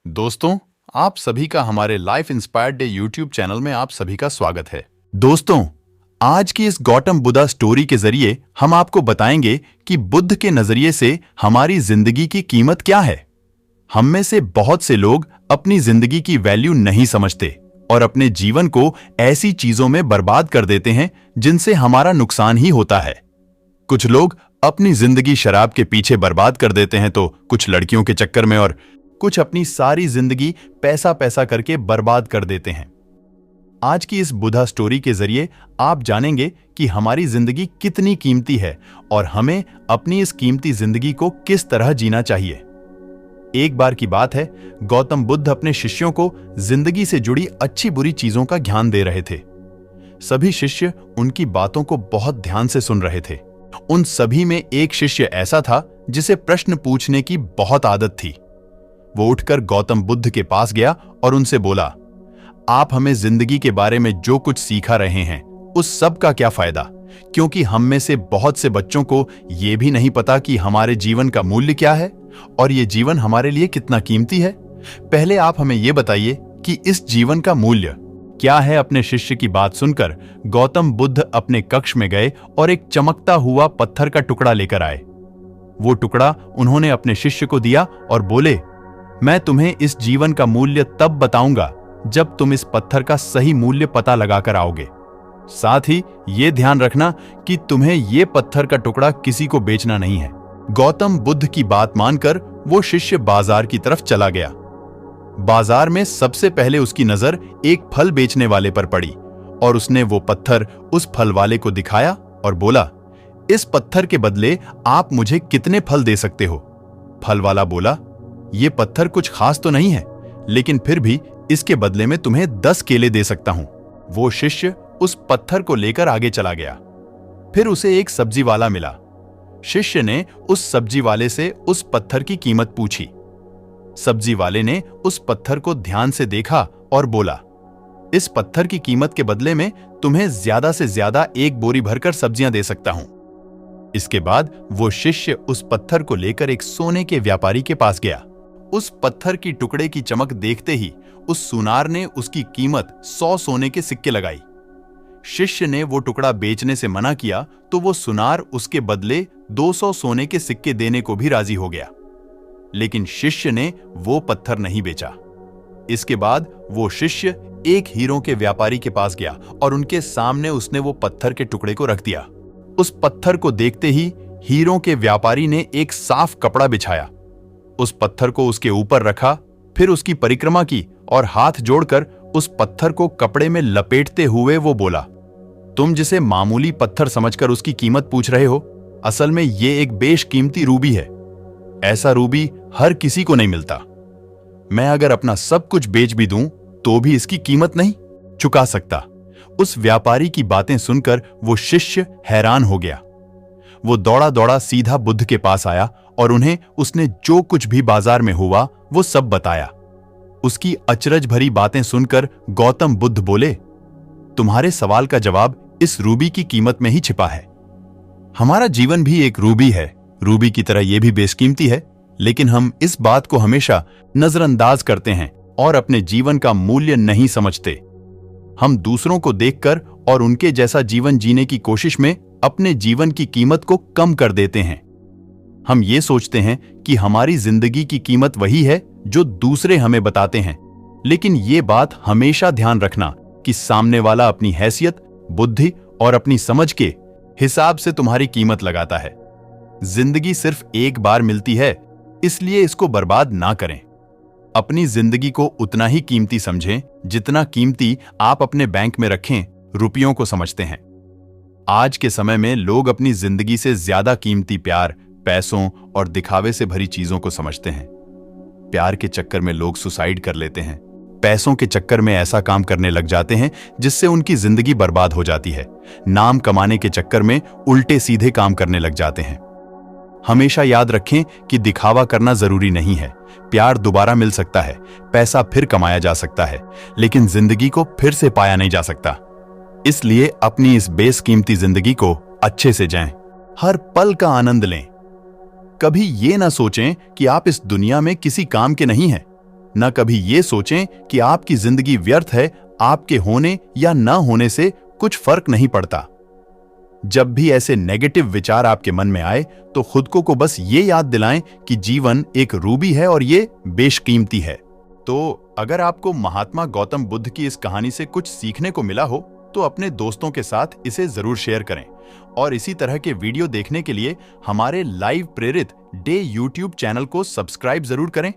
दोस्तों, आप सभी का हमारे life inspired day YouTube channel में आप सभी का स्वागत है। दोस्तों, आज की इस गौतम बुद्धा स्टोरी के जरिए हम आपको बताएंगे कि बुद्ध के नजरिए से हमारी जिंदगी की कीमत क्या है। हम में से बहुत से लोग अपनी जिंदगी की वैल्यू नहीं समझते और अपने जीवन को ऐसी चीजों में बर्बाद कर देते हैं जिनसे हमारा नुकसान ही होता है। कुछ लोग अपनी जिंदगी शराब के पीछे बर्बाद कर देते हैं, तो कुछ लड़कियों के चक्कर में, और कुछ अपनी सारी जिंदगी पैसा पैसा करके बर्बाद कर देते हैं। आज की इस बुद्धा स्टोरी के जरिए आप जानेंगे कि हमारी जिंदगी कितनी कीमती है और हमें अपनी इस कीमती जिंदगी को किस तरह जीना चाहिए। एक बार की बात है, गौतम बुद्ध अपने शिष्यों को जिंदगी से जुड़ी अच्छी बुरी चीजों का ज्ञान दे रहे थे। सभी शिष्य उनकी बातों को बहुत ध्यान से सुन रहे थे। उन सभी में एक शिष्य ऐसा था जिसे प्रश्न पूछने की बहुत आदत थी। वो उठकर गौतम बुद्ध के पास गया और उनसे बोला, आप हमें जिंदगी के बारे में जो कुछ सिखा रहे हैं उस सब का क्या फायदा, क्योंकि हम में से बहुत से बच्चों को ये भी नहीं पता कि हमारे जीवन का मूल्य क्या है और ये जीवन हमारे लिए कितना कीमती है। पहले आप हमें ये बताइए कि इस जीवन का मूल्य क्या है। अपने शिष्य की बात सुनकर गौतम बुद्ध अपने कक्ष में गए और एक चमकता हुआ पत्थर का टुकड़ा लेकर आए। वो टुकड़ा उन्होंने अपने शिष्य को दिया और बोले, मैं तुम्हें इस जीवन का मूल्य तब बताऊंगा जब तुम इस पत्थर का सही मूल्य पता लगाकर आओगे। साथ ही ये ध्यान रखना कि तुम्हें ये पत्थर का टुकड़ा किसी को बेचना नहीं है। गौतम बुद्ध की बात मानकर वो शिष्य बाजार की तरफ चला गया। बाजार में सबसे पहले उसकी नजर एक फल बेचने वाले पर पड़ी और उसने वो पत्थर उस फल वाले को दिखाया और बोला, इस पत्थर के बदले आप मुझे कितने फल दे सकते हो? फल वाला बोला, ये पत्थर कुछ खास तो नहीं है, लेकिन फिर भी इसके बदले में तुम्हें 10 केले दे सकता हूं। वो शिष्य उस पत्थर को लेकर आगे चला गया। फिर उसे एक सब्जी वाला मिला। शिष्य ने उस सब्जी वाले से उस पत्थर की कीमत पूछी। सब्जी वाले ने उस पत्थर को ध्यान से देखा और बोला, इस पत्थर की कीमत के बदले में तुम्हें ज्यादा से ज्यादा एक बोरी भरकर सब्जियां दे सकता हूं। इसके बाद वो शिष्य उस पत्थर को लेकर एक सोने के व्यापारी के पास गया। उस पत्थर की टुकड़े की चमक देखते ही उस सुनार ने उसकी कीमत 100 सोने के सिक्के लगाई। शिष्य ने वो टुकड़ा बेचने से मना किया तो वो सुनार उसके बदले 200 सोने के सिक्के देने को भी राजी हो गया, लेकिन शिष्य ने वो पत्थर नहीं बेचा। इसके बाद वो शिष्य एक हीरों के व्यापारी के पास गया और उनके सामने उसने वो पत्थर के टुकड़े को रख दिया। उस पत्थर को देखते ही हीरों के व्यापारी ने एक साफ कपड़ा बिछाया, उस पत्थर को उसके ऊपर रखा, फिर उसकी परिक्रमा की और हाथ जोड़कर उस पत्थर को कपड़े में लपेटते हुए वो बोला, तुम जिसे मामूली पत्थर समझकर उसकी कीमत पूछ रहे हो, असल में ये एक बेशकीमती रूबी है। ऐसा रूबी हर किसी को नहीं मिलता। मैं अगर अपना सब कुछ बेच भी दूं तो भी इसकी कीमत नहीं चुका सकता। उस व्यापारी की बातें सुनकर वो शिष्य हैरान हो गया। वो दौड़ा दौड़ा सीधा बुद्ध के पास आया और उन्हें उसने जो कुछ भी बाजार में हुआ वो सब बताया। उसकी अचरज भरी बातें सुनकर गौतम बुद्ध बोले, तुम्हारे सवाल का जवाब इस रूबी की कीमत में ही छिपा है। हमारा जीवन भी एक रूबी है। रूबी की तरह यह भी बेशकीमती है, लेकिन हम इस बात को हमेशा नजरअंदाज करते हैं और अपने जीवन का मूल्य नहीं समझते। हम दूसरों को देखकर और उनके जैसा जीवन जीने की कोशिश में अपने जीवन की कीमत को कम कर देते हैं। हम ये सोचते हैं कि हमारी जिंदगी की कीमत वही है जो दूसरे हमें बताते हैं, लेकिन ये बात हमेशा ध्यान रखना कि सामने वाला अपनी हैसियत, बुद्धि और अपनी समझ के हिसाब से तुम्हारी कीमत लगाता है। जिंदगी सिर्फ एक बार मिलती है, इसलिए इसको बर्बाद ना करें। अपनी जिंदगी को उतना ही कीमती समझें जितना कीमती आप अपने बैंक में रखें रुपयों को समझते हैं। आज के समय में लोग अपनी जिंदगी से ज्यादा कीमती प्यार, पैसों और दिखावे से भरी चीजों को समझते हैं। प्यार के चक्कर में लोग सुसाइड कर लेते हैं। पैसों के चक्कर में ऐसा काम करने लग जाते हैं जिससे उनकी जिंदगी बर्बाद हो जाती है। नाम कमाने के चक्कर में उल्टे सीधे काम करने लग जाते हैं। हमेशा याद रखें कि दिखावा करना जरूरी नहीं है। प्यार दोबारा मिल सकता है, पैसा फिर कमाया जा सकता है, लेकिन जिंदगी को फिर से पाया नहीं जा सकता। इसलिए अपनी इस बेशकीमती जिंदगी को अच्छे से जिएं, हर पल का आनंद लें। कभी ये ना सोचें कि आप इस दुनिया में किसी काम के नहीं हैं। न कभी ये सोचें कि आपकी जिंदगी व्यर्थ है, आपके होने या न होने से कुछ फर्क नहीं पड़ता। जब भी ऐसे नेगेटिव विचार आपके मन में आए तो खुद को बस ये याद दिलाएं कि जीवन एक रूबी है और ये बेशकीमती है। तो अगर आपको महात्मा गौतम बुद्ध की इस कहानी से कुछ सीखने को मिला हो तो अपने दोस्तों के साथ इसे जरूर शेयर करें और इसी तरह के वीडियो देखने के लिए हमारे लाइव प्रेरित डे यूट्यूब चैनल को सब्सक्राइब जरूर करें।